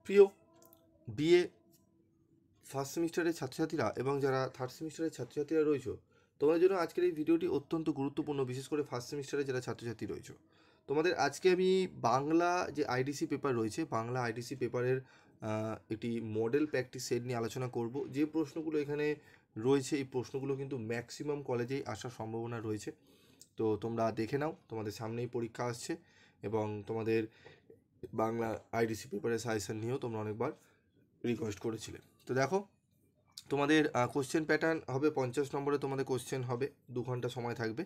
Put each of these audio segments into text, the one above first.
প্রিয় BA first সেমিস্টারের ছাত্রছাত্রীরা এবং যারা থার্ড সেমিস্টারের ছাত্রছাত্রীরা রয়েছে, তোমাদের জন্য আজকের এই ভিডিওটি অত্যন্ত গুরুত্বপূর্ণ, বিশেষ করে ফার্স্ট সেমিস্টারে যারা ছাত্রছাত্রী রয়েছে। তোমাদের আজকে আমি বাংলা যে আইডিসি পেপার রয়েছে, বাংলা আইডিসি পেপারের একটি মডেল প্র্যাকটিস সেট নিয়ে আলোচনা করব। যে প্রশ্নগুলো এখানে রয়েছে, এই প্রশ্নগুলো কিন্তু ম্যাক্সিমাম কলেজেই আসার সম্ভাবনা রয়েছে। তো তোমরা দেখে নাও, তোমাদের সামনেই পরীক্ষা আসছে এবং তোমাদের বাংলা আইডিসি পেপারের সাজেশন নিয়েও তোমরা অনেকবার রিকোয়েস্ট করেছিলে। তো দেখো, তোমাদের কোশ্চেন প্যাটার্ন হবে 50 নম্বরে, তোমাদের কোশ্চেন হবে, 2 ঘন্টা সময় থাকবে।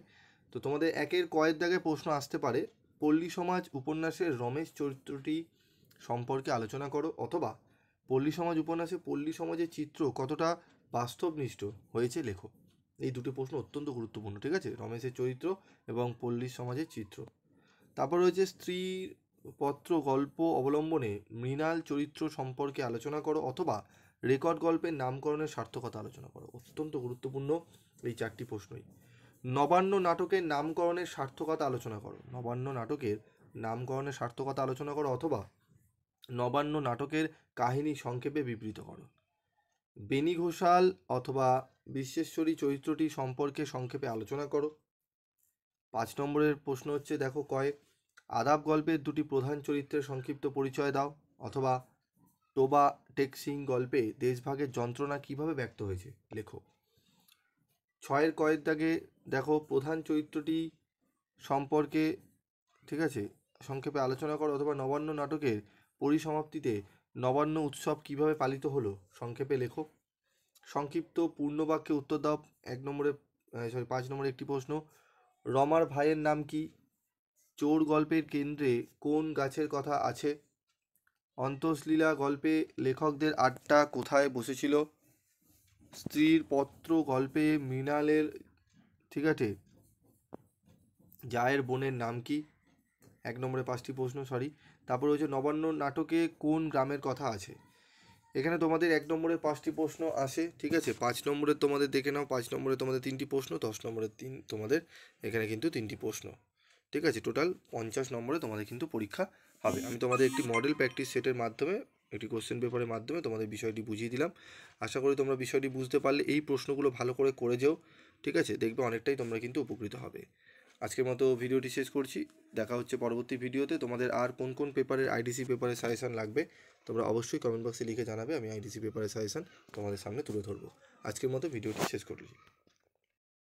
তো তোমাদের একের কয়েক দাগে প্রশ্ন আসতে পারে, পল্লী সমাজ উপন্যাসের রমেশ চরিত্রটি সম্পর্কে আলোচনা করো, অথবা পল্লী সমাজ উপন্যাসে পল্লী সমাজের চিত্র কতটা বাস্তবনিষ্ঠ হয়েছে লেখো। এই দুটি প্রশ্ন অত্যন্ত গুরুত্বপূর্ণ, ঠিক আছে, রমেশের চরিত্র এবং পল্লী সমাজের চিত্র। তারপর রয়েছে স্ত্রীর পত্র গল্প অবলম্বনে মৃণাল চরিত্র সম্পর্কে আলোচনা করো, অথবা রেকর্ড গল্পের নামকরণের সার্থকতা আলোচনা করো। অত্যন্ত গুরুত্বপূর্ণ এই 4টি প্রশ্নই। নবান্ন নাটকের নামকরণের সার্থকতা আলোচনা করো, নবান্ন নাটকের নামকরণের সার্থকতা আলোচনা করো, অথবা নবান্ন নাটকের কাহিনী সংক্ষেপে বিবৃত করো। বেনি ঘোষাল অথবা বিশ্বেশ্বরী চরিত্রটি সম্পর্কে সংক্ষেপে আলোচনা করো। 5 নম্বরের প্রশ্ন হচ্ছে, দেখো, কয়েক আদাব গল্পের দুটি প্রধান চরিত্রের সংক্ষিপ্ত পরিচয় দাও, অথবা টোবা টেক সিং গল্পে দেশভাগের যন্ত্রণা কিভাবে ব্যক্ত হয়েছে লেখো। 6 কয়েক দাগে দেখো, প্রধান চরিত্রটি সম্পর্কে, ঠিক আছে, সংক্ষেপে আলোচনা করো, অথবা নবান্ন নাটকের পরিসমাপ্তিতে নবান্ন উৎসব কিভাবে পালিত হলো সংক্ষেপে লেখো। সংক্ষিপ্ত পূর্ণবাক্যে উত্তর দাও। 5 নম্বরে একটি প্রশ্ন, রমার ভাইয়ের নাম কি? চোর গল্পের কেন্দ্রে কোন গাছের কথা আছে? অন্তঃলীলা গল্পে লেখকদের আড্ডা কোথায় বসেছিল? স্ত্রীর পত্র গল্পে মৃণালের, ঠিক আছে, জায়ের বোনের নাম কি? 1 নম্বরে 5টি প্রশ্ন, সরি। তারপর হচ্ছে নবান্ন নাটকে কোন গ্রামের কথা আছে? এখানে তোমাদের 1 নম্বরে 5টি প্রশ্ন আসে, ঠিক আছে। 5 নম্বরে তোমাদের দেখে নাও, 5 নম্বরে তোমাদের 3টি প্রশ্ন, 10 নম্বরে তোমাদের এখানে কিন্তু 3টি প্রশ্ন, ঠিক আছে। টোটাল 50 নম্বরে তোমাদের কিন্তু পরীক্ষা হবে। আমি তোমাদের একটি মডেল প্র্যাকটিস সেটের মাধ্যমে, একটি কোশ্চেন পেপারের মাধ্যমে তোমাদের বিষয়টি বুঝিয়ে দিলাম। আশা করি তোমরা বিষয়টি বুঝতে পারলে এই প্রশ্নগুলো ভালো করে করে যেও, ঠিক আছে। দেখবে অনেকটাই তোমরা কিন্তু উপকৃত হবে। আজকের মতো ভিডিওটি শেষ করছি। দেখা হচ্ছে পরবর্তী ভিডিওতে। তোমাদের আর কোন কোন পেপারের আইডিসি পেপারের সাজেশন লাগবে তোমরা অবশ্যই কমেন্ট বক্সে লিখে জানাবে, আমি আইডিসি পেপারের সাজেশন তোমাদের সামনে তুলে ধরবো। আজকের মতো ভিডিওটি শেষ করছি।